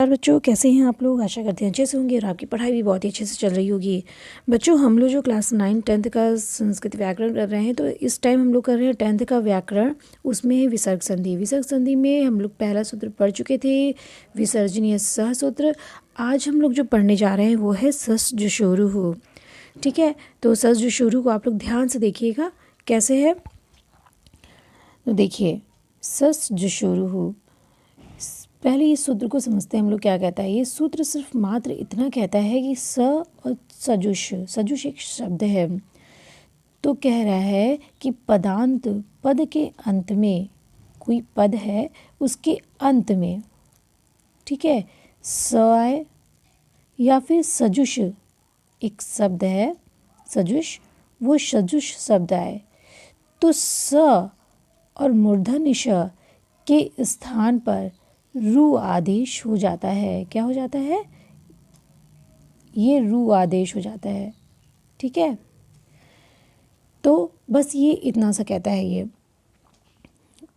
बच्चों, कैसे हैं आप लोग? आशा करते हैं अच्छे से होंगे और आपकी पढ़ाई भी बहुत ही अच्छे से चल रही होगी। बच्चों, हम लोग जो क्लास 9-10 का संस्कृत व्याकरण कर रहे हैं, तो इस टाइम हम लोग कर रहे हैं 10th का व्याकरण। उसमें है विसर्ग संधि। विसर्ग संधि में हम लोग पहला सूत्र पढ़ चुके थे, विसर्जनीय सह सूत्र। आज हम लोग जो पढ़ने जा रहे हैं वो है सस जुशोरुहु। ठीक है, तो सस जुशोरुहु को आप लोग ध्यान से देखिएगा कैसे है। तो देखिए, सस जुशोरुहु, पहले इस सूत्र को समझते हैं हम लोग क्या कहता है। ये सूत्र सिर्फ मात्र इतना कहता है कि स और सजुष, सजुष एक शब्द है, तो कह रहा है कि पदांत, पद के अंत में, कोई पद है उसके अंत में, ठीक है, स आए या फिर सजुष एक शब्द है, सजुष, वो सजुष शब्द आए तो स और मूर्धन्य ष के स्थान पर रु आदेश हो जाता है। क्या हो जाता है? ये रु आदेश हो जाता है। ठीक है, तो बस ये इतना सा कहता है। ये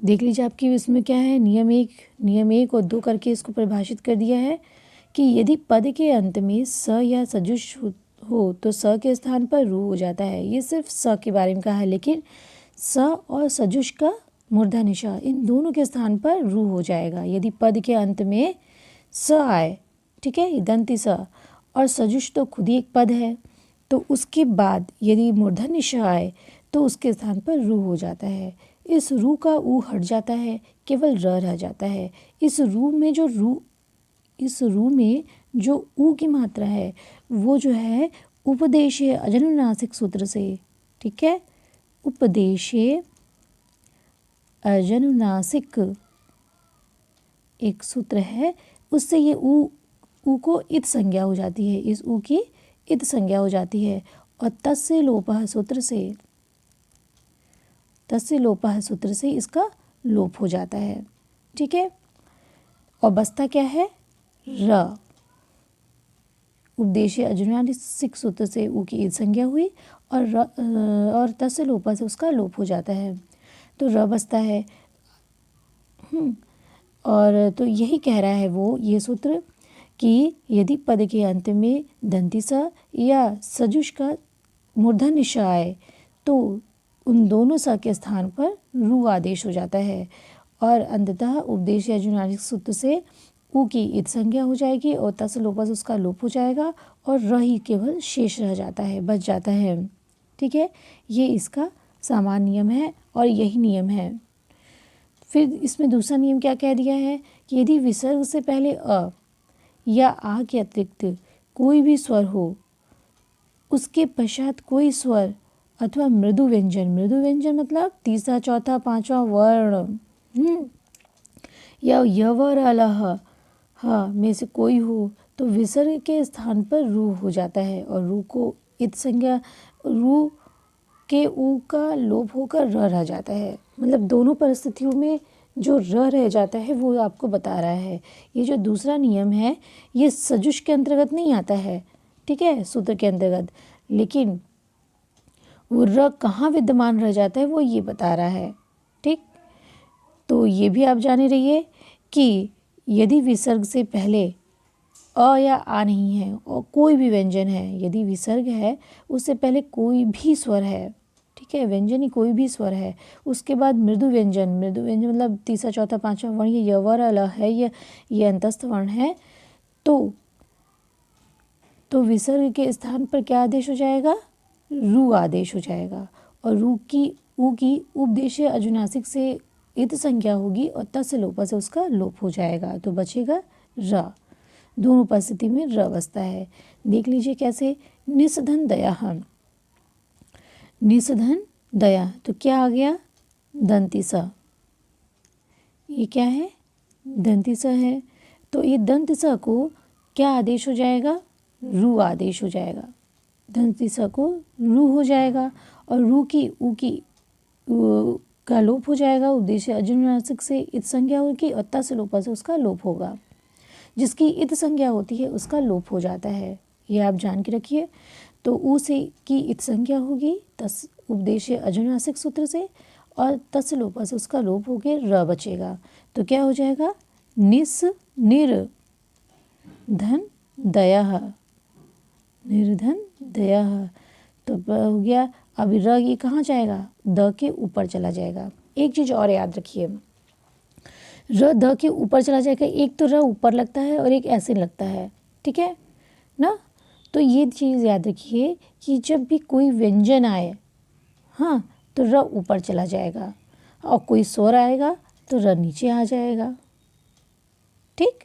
देख लीजिए आपकी इसमें क्या है, नियम एक और 2 करके इसको परिभाषित कर दिया है कि यदि पद के अंत में स या सजुष हो तो स के स्थान पर रु हो जाता है। ये सिर्फ स के बारे में कहा है, लेकिन स और सजुष का मूर्धन्य ष, इन दोनों के स्थान पर रु हो जाएगा यदि पद के अंत में स आए। ठीक है, दंती स, और सजुष तो खुद ही एक पद है, तो उसके बाद यदि मूर्धन्य ष आए तो उसके स्थान पर रु हो जाता है। इस रु का ऊ हट जाता है, केवल र रह जाता है। इस रू में जो ऊ की मात्रा है वो जो है उपदेशीय अजनुनासिक सूत्र से, ठीक है, उपदेशीय अजनुनासिक एक सूत्र है, उससे ये ऊ को इत संज्ञा हो जाती है, इस ऊ की इत संज्ञा हो जाती है। और तस्य लोपः सूत्र से इसका लोप हो जाता है। ठीक है, और बचता क्या है? र। उपदेशीय अजनुनासिक सूत्र से ऊ की इत संज्ञा हुई और तस्य लोपः से उसका लोप हो जाता है, तो र बचता है। और तो यही कह रहा है वो ये सूत्र कि यदि पद के अंत में दंती स या सजुष का मूर्धन्य ष आए तो उन दोनों स के स्थान पर रु आदेश हो जाता है, और अंततः उपदेशीय अजनुनासिक सूत्र से ऊ की इत संज्ञा हो जाएगी और तस्य लोपः से उसका लोप हो जाएगा और र ही केवल शेष रह जाता है, बच जाता है। ठीक है, ये इसका सामान्य नियम है और यही नियम है। फिर इसमें दूसरा नियम क्या कह दिया है कि यदि विसर्ग से पहले अ या आ के अतिरिक्त कोई भी स्वर हो, उसके पश्चात कोई स्वर अथवा मृदु व्यंजन मतलब तीसरा, चौथा, पांचवा वर्ण या यवर अलह हा में से कोई हो तो विसर्ग के स्थान पर रू हो जाता है, और रू को इत संज्ञा, रू के ऊ का लोप होकर र रह जाता है। मतलब दोनों परिस्थितियों में जो र रह जाता है वो आपको बता रहा है। ये जो दूसरा नियम है ये सजुष के अंतर्गत नहीं आता है, ठीक है, सूत्र के अंतर्गत, लेकिन वो र कहाँ विद्यमान रह जाता है वो ये बता रहा है। ठीक, तो ये भी आप जाने रहिए कि यदि विसर्ग से पहले अ या आ नहीं है और कोई भी व्यंजन है, यदि विसर्ग है उससे पहले कोई भी स्वर है, ठीक है, व्यंजन ही कोई भी स्वर है, उसके बाद मृदु व्यंजन मतलब तीसरा, चौथा, पांचवा वर्ण, ये यवर अल है, ये अंतस्थ वर्ण है, तो विसर्ग के स्थान पर क्या आदेश हो जाएगा? रू आदेश हो जाएगा, और ऊ की उपदेशीय अजनुनासिक से इत संज्ञा होगी और तस्य लोपः से उसका लोप हो जाएगा, तो बचेगा र। दोनों परिस्थिति में र बचता है। देख लीजिए कैसे, निषधन दया, तो क्या आ गया? दंती स, ये क्या है? दंती स है, तो ये दंत स को क्या आदेश हो जाएगा? रू आदेश हो जाएगा। दंती स को रू हो जाएगा और रू की ऊ का लोप हो जाएगा, उपदेशीय अजनुनासिक से इत संज्ञा होगी और तस्य लोपः से उसका लोप होगा। जिसकी इत संज्ञा होती है उसका लोप हो जाता है, ये आप जान के रखिए। तो ऊ से की इत संज्ञा होगी उपदेशीय अजनुनासिक सूत्र से, और तस्य लोपः से उसका लोप होकर र बचेगा, तो क्या हो जाएगा? निस निर धन दयः, निर्धन दयः। तो हो गया। अभी र ये कहाँ जाएगा, द के ऊपर चला जाएगा। एक चीज़ और याद रखिए, र द के ऊपर चला जाएगा। एक तो र ऊपर लगता है और एक ऐसे लगता है, ठीक है ना। तो ये चीज़ याद रखिए कि जब भी कोई व्यंजन आए, हाँ, तो र ऊपर चला जाएगा, और कोई स्वर आएगा तो र नीचे आ जाएगा। ठीक,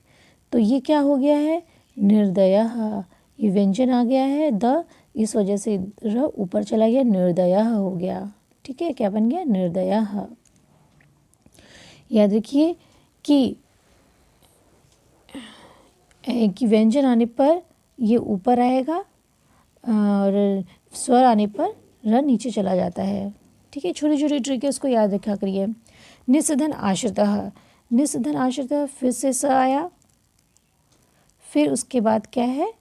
तो ये क्या हो गया है, निर्दयः। ये व्यंजन आ गया है द, इस वजह से र ऊपर चला गया, निर्दयः हो गया। ठीक है, क्या बन गया, निर्दयः। याद रखिए कि व्यंजन आने पर ये ऊपर आएगा और स्वर आने पर र नीचे चला जाता है। ठीक है, छोटी छोटी ट्रिक है, उसको याद रखा करिए। निस्धन आश्रितः, निस्धन आश्रितः, फिर से स आया, फिर उसके बाद क्या है,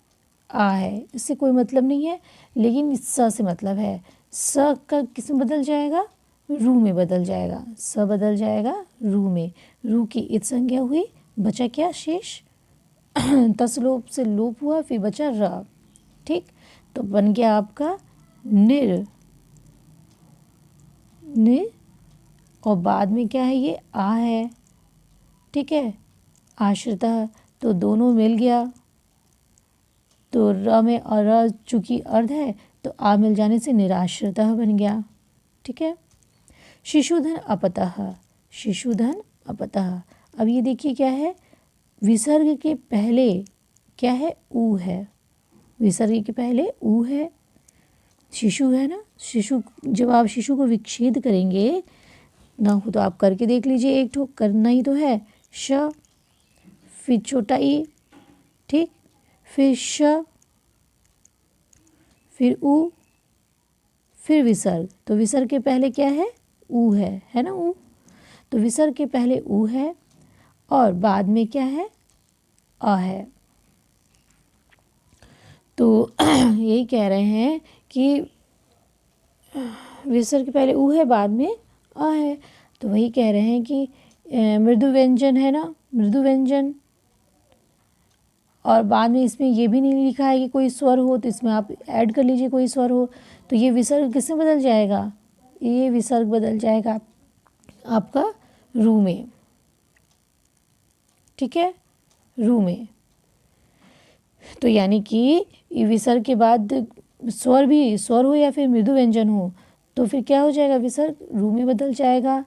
आ है। इससे कोई मतलब नहीं है, लेकिन स से मतलब है। स का किस में बदल जाएगा, रू में बदल जाएगा। स बदल जाएगा रू में, रू की इत संज्ञा हुई, बचा क्या शेष, तसलोप से लोप हुआ, फिर बचा र। ठीक, तो बन गया आपका निर, नि, और बाद में क्या है, ये आ है। ठीक है, आश्रितः, तो दोनों मिल गया, तो र में और र चूंकि अर्ध है तो आ मिल जाने से निराश्रितः बन गया। ठीक है, शिशुधन अपतः, शिशुधन अपतः। अब ये देखिए क्या है, विसर्ग के पहले क्या है, ऊ है। विसर्ग के पहले ऊ है, शिशु है ना। शिशु, जब आप शिशु को विच्छेद करेंगे ना हो तो आप करके देख लीजिए, एक ठो करना ही तो है। श, फिर छोटा ई, ठीक, फिर श, फिर ऊ, फिर विसर्ग। तो विसर्ग के पहले क्या है, ऊ है ना, ऊ। तो विसर्ग के पहले ऊ है और बाद में क्या है, आ है। तो यही कह रहे हैं कि विसर्ग के पहले ऊ है, बाद में आ है। तो वही कह रहे हैं कि मृदु व्यंजन है ना, मृदु व्यंजन, और बाद में इसमें ये भी नहीं लिखा है कि कोई स्वर हो, तो इसमें आप ऐड कर लीजिए कोई स्वर हो। तो ये विसर्ग किसमें बदल जाएगा, ये विसर्ग बदल जाएगा आपका रू में। ठीक है, रू में। तो यानी कि विसर्ग के बाद स्वर भी, स्वर हो या फिर मृदु व्यंजन हो, तो फिर क्या हो जाएगा, विसर्ग रू में बदल जाएगा।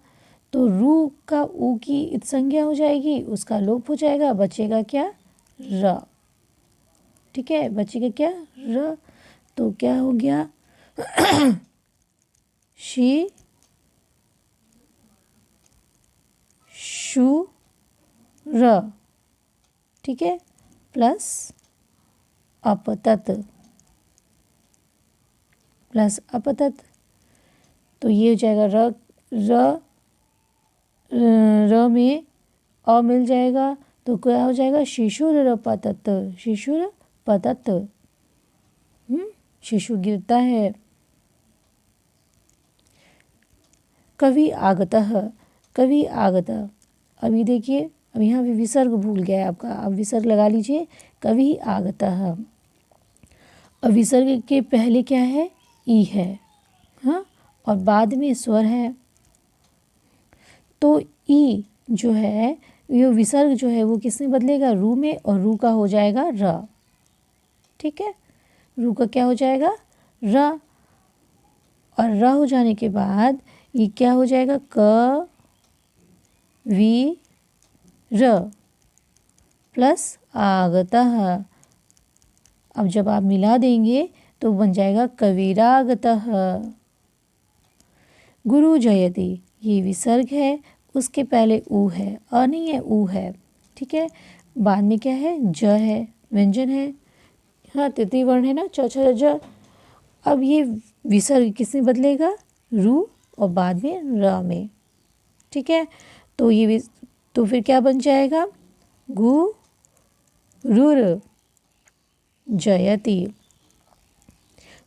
तो रू का ऊ की इत संज्ञा हो जाएगी, उसका लोप हो जाएगा, बचेगा क्या, र। ठीक है, बचेगा क्या, र। तो क्या हो गया, शी, शु, र। ठीक है, प्लस अपतत, प्लस अपतत। तो ये हो जाएगा र, र, र में अ मिल जाएगा, तो क्या हो जाएगा, शिशुर पतत, शिशुर पतत। शिशु गिरता है। कवि आगतः, कवि आगतः। अभी देखिए, अब यहाँ भी विसर्ग भूल गया है आपका, अब विसर्ग लगा लीजिए, कवि आगतः। अब विसर्ग के पहले क्या है, ई है, हाँ, और बाद में स्वर है। तो ई जो है, ये विसर्ग जो है वो किसमें बदलेगा, रू में, और रू का हो जाएगा र। ठीक है, रू का क्या हो जाएगा, र, और र हो जाने के बाद ये क्या हो जाएगा, क, वि, र, प्लस आगतः। अब जब आप मिला देंगे तो बन जाएगा कविरागतः। गुरु जयति, ये विसर्ग है, उसके पहले ऊ है, अ नहीं है, ऊ है। ठीक है, बाद में क्या है, ज है, व्यंजन है, हाँ, तृतीय वर्ण है ना, च छ ज। अब ये विसर्ग किसमें बदलेगा, रू, और बाद में र में। ठीक है, तो ये तो फिर क्या बन जाएगा, गु, रुर, जयति।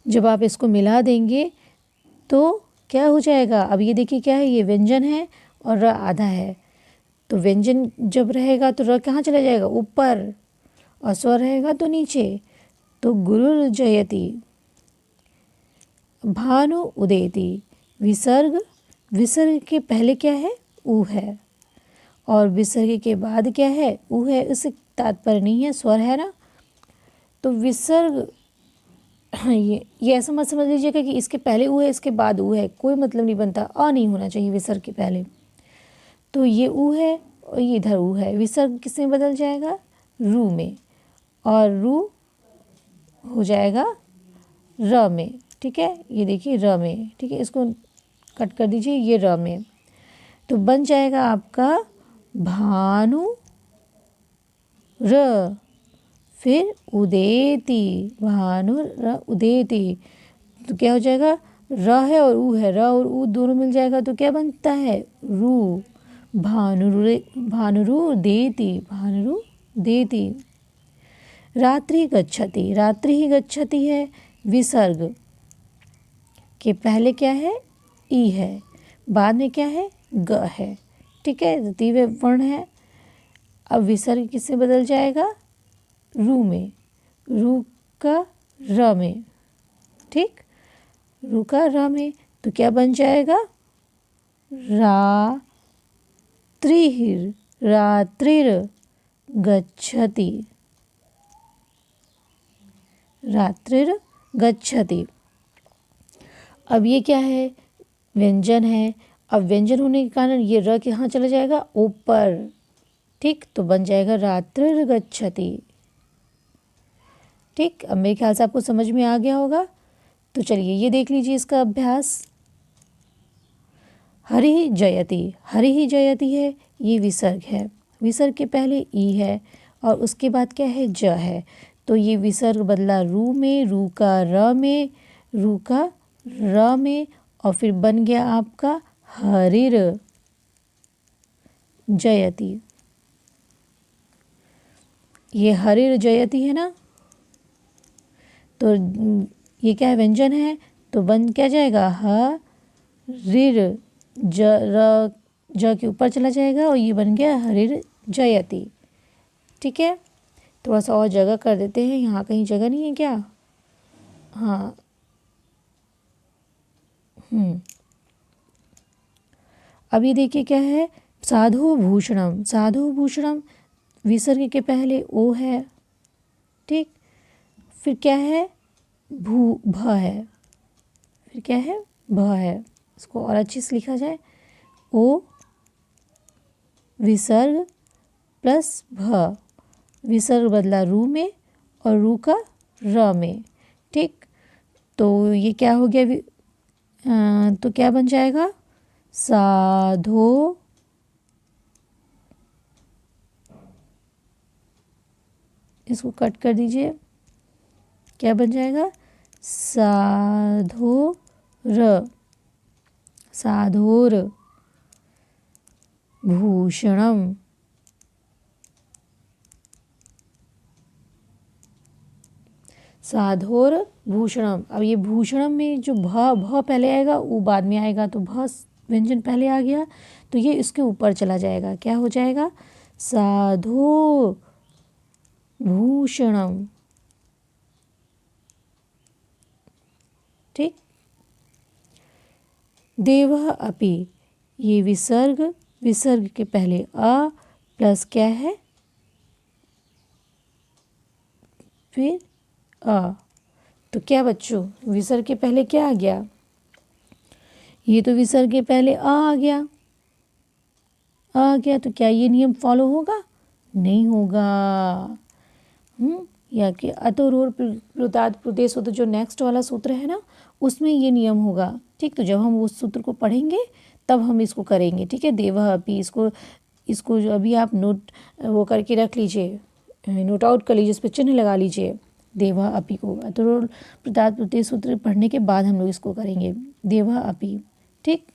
जब आप इसको मिला देंगे तो क्या हो जाएगा, अब ये देखिए क्या है, ये व्यंजन है और र आधा है। तो व्यंजन जब रहेगा तो र कहाँ चला जाएगा, ऊपर, और स्वर रहेगा तो नीचे, तो गुरुर जयति, भानु उदेति। विसर्ग, विसर्ग के पहले क्या है? ऊ है, और विसर्ग के बाद क्या है? ऊ है। इससे तात्पर्य नहीं है, स्वर है ना। तो विसर्ग ये ऐसा मत समझ लीजिएगा कि इसके पहले ऊ है इसके बाद ऊ है, कोई मतलब नहीं बनता। अ नहीं होना चाहिए विसर्ग के पहले। तो ये ऊ है और ये इधर ऊ है। विसर्ग किस में बदल जाएगा? रू में, और रू हो जाएगा र में। ठीक है, ये देखिए र में। ठीक है, इसको कट कर दीजिए, ये र में। तो बन जाएगा आपका भानु र, फिर उदेति, भानु र उदेति। तो क्या हो जाएगा? र है और ऊ है, र और ऊ दोनों मिल जाएगा तो क्या बनता है? रू। भानुरु देति, भानुरु देति। रात्रि गच्छति, रात्रि ही गच्छति है। विसर्ग के पहले क्या है? ई है, बाद में क्या है? ग है। ठीक है, द्वितीय वर्ण है। अब विसर्ग किससे बदल जाएगा? रू में, रू का र में। ठीक, रू का र में। तो क्या बन जाएगा? रात्रिर, रात्रिर गच्छति, रात्रिर गच्छति। अब ये क्या है? व्यंजन है। अब व्यंजन होने के कारण ये र कहाँ चला जाएगा? ऊपर। ठीक, तो बन जाएगा रात्रिर गच्छति। ठीक, अब मेरे ख्याल से आपको समझ में आ गया होगा। तो चलिए ये देख लीजिए इसका अभ्यास। हरि जयति, हरि ही जयति है, ये विसर्ग है। विसर्ग के पहले ई है और उसके बाद क्या है? ज है। तो ये विसर्ग बदला रू में, रू का र में, रू का र में, और फिर बन गया आपका हरिर जयति। ये हरिर जयति है ना। तो ये क्या है? व्यंजन है। तो बन क्या जाएगा? हरिर, ज के ऊपर चला जाएगा और ये बन गया हरिर जयति। ठीक है, थोड़ा सा और जगह कर देते हैं। यहाँ कहीं जगह नहीं है क्या? हाँ, अब ये देखिए क्या है? साधु भूषणम, साधु भूषणम। विसर्ग के पहले ओ है। ठीक, फिर क्या है? भ है, फिर क्या है? भ है। इसको और अच्छे से लिखा जाए, ओ विसर्ग प्लस भ। विसर्ग बदला रू में और रू का र में। ठीक, तो ये क्या हो गया? तो क्या बन जाएगा? साधो, इसको कट कर दीजिए। क्या बन जाएगा? साधोर, साधोर भूषणम, साधोर भूषणम। अब ये भूषणम में जो भ पहले आएगा वो बाद में आएगा, तो भ व्यंजन पहले आ गया तो ये इसके ऊपर चला जाएगा। क्या हो जाएगा? साधो भूषणम। ठीक, देवः अपि, ये विसर्ग, विसर्ग के पहले अ प्लस क्या है? फिर अ। तो क्या बच्चों? विसर्ग के पहले क्या आ गया? ये तो विसर्ग के पहले आ गया, आ गया। तो क्या ये नियम फॉलो होगा? नहीं होगा। या कि अतोरोर प्लुताद प्रदेश, तो जो नेक्स्ट वाला सूत्र है ना, उसमें ये नियम होगा। ठीक, तो जब हम उस सूत्र को पढ़ेंगे तब हम इसको करेंगे। ठीक है, देवः अपि, इसको जो अभी आप नोट वो करके रख लीजिए, नोट आउट कर लीजिए, इस पर चिन्ह लगा लीजिए। देवः अपि को अतोरोर प्लुताद प्रदेश सूत्र पढ़ने के बाद हम लोग इसको करेंगे, देवः अपि। ठीक,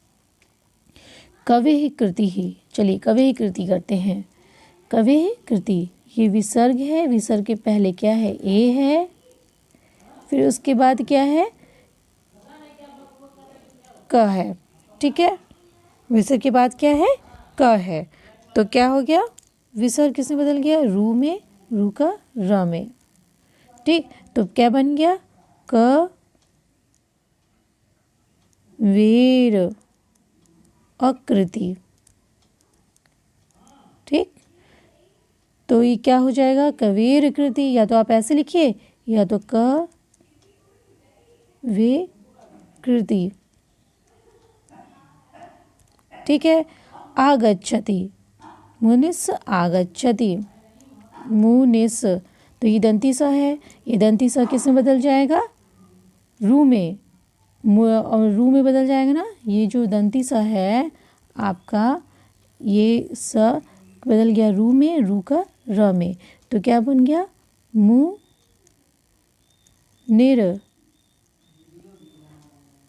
कवे ही कृति ही, चलिए कवे ही कृति करते हैं। कवे ही कृति, ये विसर्ग है। विसर्ग के पहले क्या है? ए है, फिर उसके बाद क्या है? क है। ठीक है, विसर्ग के बाद क्या है? क है। तो क्या हो गया? विसर्ग किसमें बदल गया? रू में, रू का र में। ठीक, तो क्या बन गया? क वीर आकृति। ठीक, तो ये क्या हो जाएगा? कवीर कृति। या तो आप ऐसे लिखिए या तो क वे कृति। ठीक है। आगच्छति, मुनिस आगच्छति, मुनिस, तो ये दंती स है, ये दंती स किस में बदल जाएगा? रू में। और रू में बदल जाएगा ना। ये जो दंती स है आपका, ये स बदल गया रू में, रू का र में, तो क्या बन गया? मु निर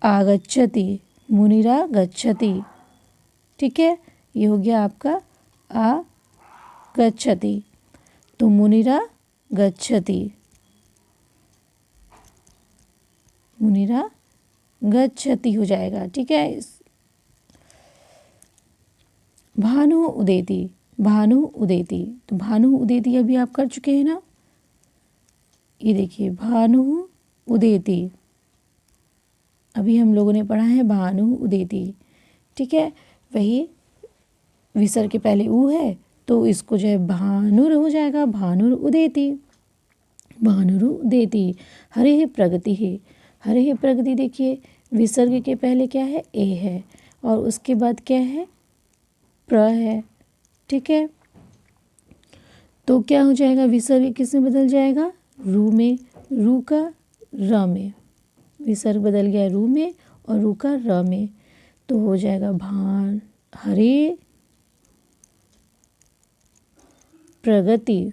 आगच्छति, मुनिरा गच्छति। ठीक है, ये हो गया आपका आ गच्छति, तो मुनिरा गच्छति, मुनिरा गच्छति हो जाएगा। ठीक है। भानु उदेति, भानु उदेति, तो भानु उदेति अभी आप कर चुके हैं ना। ये देखिए भानु उदेति, अभी हम लोगों ने पढ़ा है भानु उदेति। ठीक है, वही विसर्ग के पहले ऊ है तो इसको जो है भानुर हो जाएगा, भानुर उदेति, भानुर उदेति। हरे प्रगति है, हरे प्रगति देखिए विसर्ग के पहले क्या है? ए है, और उसके बाद क्या है? प्र है। ठीक है, तो क्या हो जाएगा? विसर्ग किस में बदल जाएगा? रू में, रू का र में। विसर्ग बदल गया रू में और रू का र में, तो हो जाएगा भान हरे प्रगति।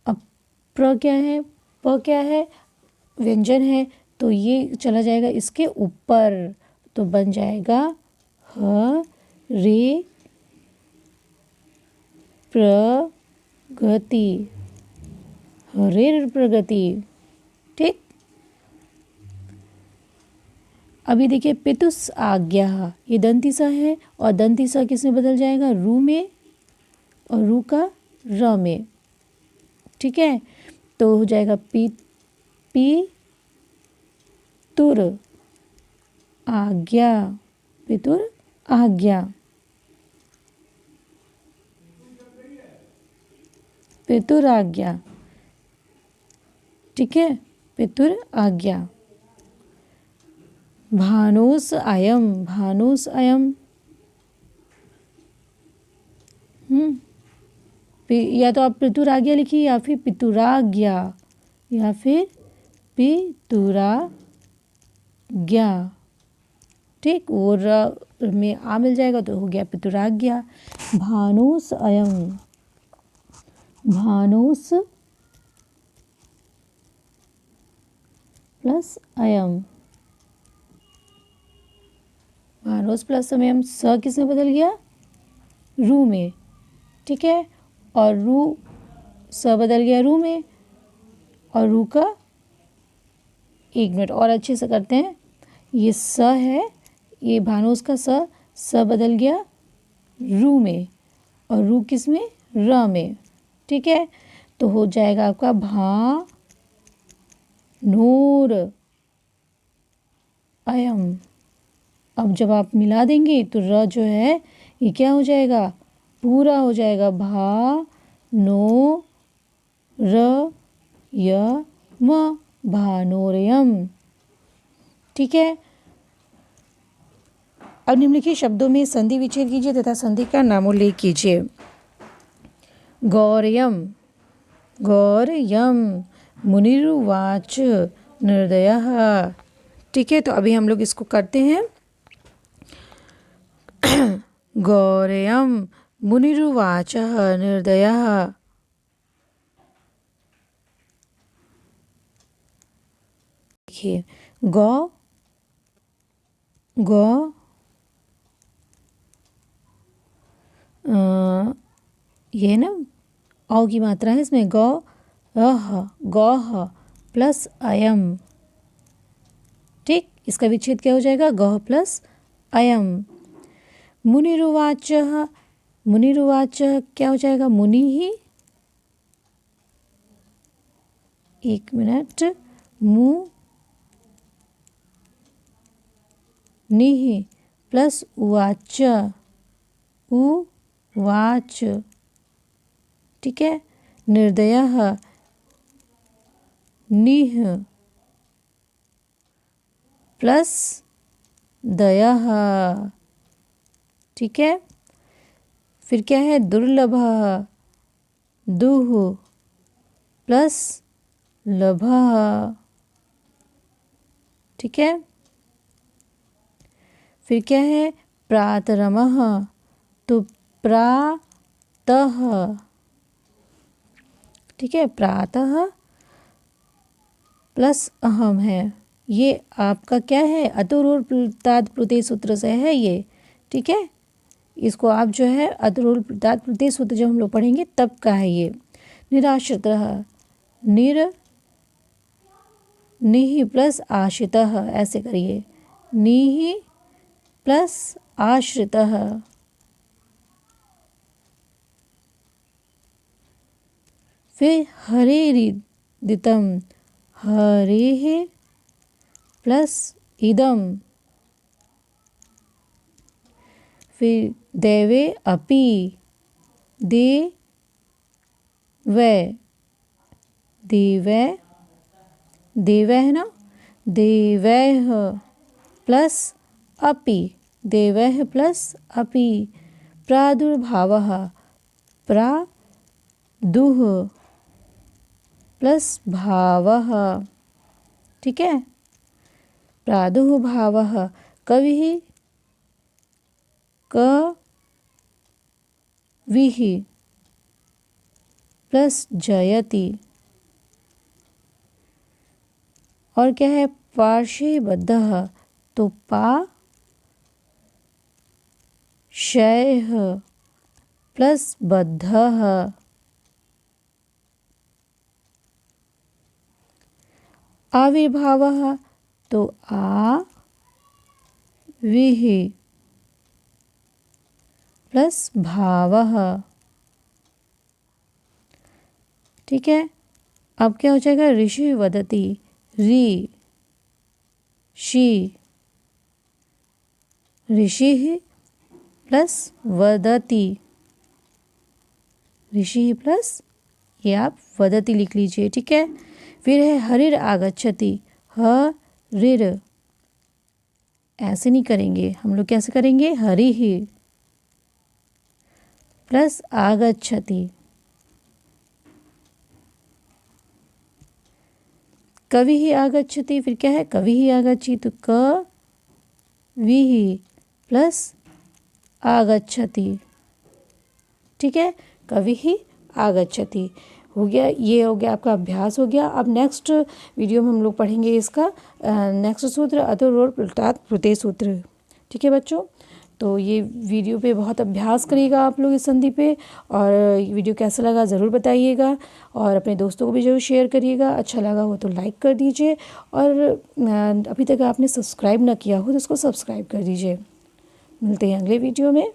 अब प्र क्या है? प क्या है? व्यंजन है, तो ये चला जाएगा इसके ऊपर, तो बन जाएगा ह रे प्रगति, हरे प्रगति। ठीक, अभी देखिए पितुस आज्ञा, ये दंती सा है और दंती सा किस में बदल जाएगा? रू में और रू का र में। ठीक है, तो हो जाएगा पितुर आज्ञा, पितुर आज्ञा, पितुर आज्ञा। ठीक है, पितुर आज्ञा। भानुस अयम, भानुस अयम, या तो आप पितुराज्ञा लिखिए या फिर पितुराज्ञा, या फिर पितुराज्ञा। ठीक, वो र में आ मिल जाएगा तो हो गया पितुराज्ञा। भानुस अयम, भानुस प्लस अयम, भानुस प्लस अयम, स किस में बदल गया? रू में। ठीक है, और रू स बदल गया रू में, और रू का, एक मिनट और अच्छे से करते हैं। ये स है, ये भानुस का स बदल गया रू में, और रू किस में? र में। ठीक है, तो हो जाएगा आपका भा नूर अयम। अब जब आप मिला देंगे तो र जो है ये क्या हो जाएगा? पूरा हो जाएगा। भा नो र य म, भानोरयम। ठीक है, अब निम्नलिखित शब्दों में संधि विच्छेद कीजिए तथा संधि का नामोल्लेख कीजिए। गौर्यम, गौर्यम, मुनिरुवाच निर्दयः। ठीक है, तो अभी हम लोग इसको करते हैं। गौर्यम मुनिरुवाच निर्दयः। देखिए गौ, गौ, ये ना औ की मात्रा है इसमें। गौ अह, गौह प्लस अयम। ठीक, इसका विच्छेद क्या हो जाएगा? गौ प्लस अयम। मुनिरुवाच मुनिरुवाच क्या हो जाएगा? मुनि ही, एक मिनट, मुनिः प्लस उवाच, उवाच, ठीक है। निर्दयः निः प्लस दयः, ठीक है। फिर क्या है? दुर्लभः, दुः प्लस लभः, ठीक है। फिर क्या है? प्रातरमः, तो प्रातः, ठीक है। प्रातः प्लस अहम है, ये आपका क्या है? अतुरोर ताद प्रत्यय सूत्र से है ये, ठीक है। इसको आप जो है अतुरोर ताद प्रत्यय सूत्र जब हम लोग पढ़ेंगे तब का है ये। निराश्रितः, निः प्लस आश्रितः, ऐसे करिए, निः प्लस आश्रितः। फिर हरेरिदितं, हरेः प्लस इदम। फिर देवे अपि, देवै, देवै, देवै है ना, देवैः प्लस अपि, देवैः प्लस अपि। प्रादुर्भावः, प्रादुः प्लस भावः, ठीक है। प्रादुर्भावः, कविः, कविः प्लस जयति। और क्या है? पार्श्वबद्धः, तो पा शयः प्लस बद्धः। आविर्भावः, तो आ विः प्लस भावः, ठीक है। अब क्या हो जाएगा? ऋषि वदति, ऋ षि, ऋषिः प्लस वदति, ऋषि प्लस ये आप वदति लिख लीजिए, ठीक है। फिर है हरिर आगच्छति, हरिर, ऐसे नहीं करेंगे हम लोग, कैसे करेंगे? हरिः प्लस आगच्छति। कविः आगच्छति, फिर क्या है? कविः आगच्छति, तो कविः प्लस आगच्छति, ठीक है। कविः आगच्छति हो गया, ये हो गया आपका अभ्यास हो गया। अब नेक्स्ट वीडियो में हम लोग पढ़ेंगे इसका नेक्स्ट सूत्र अतुरोर प्लुतात् प्रत्यय सूत्र, ठीक है बच्चों। तो ये वीडियो पे बहुत अभ्यास करिएगा आप लोग इस संधि पे, और वीडियो कैसा लगा ज़रूर बताइएगा, और अपने दोस्तों को भी ज़रूर शेयर करिएगा। अच्छा लगा हो तो लाइक कर दीजिए, और अभी तक आपने सब्सक्राइब ना किया हो तो उसको सब्सक्राइब कर दीजिए। मिलते हैं अगले वीडियो में।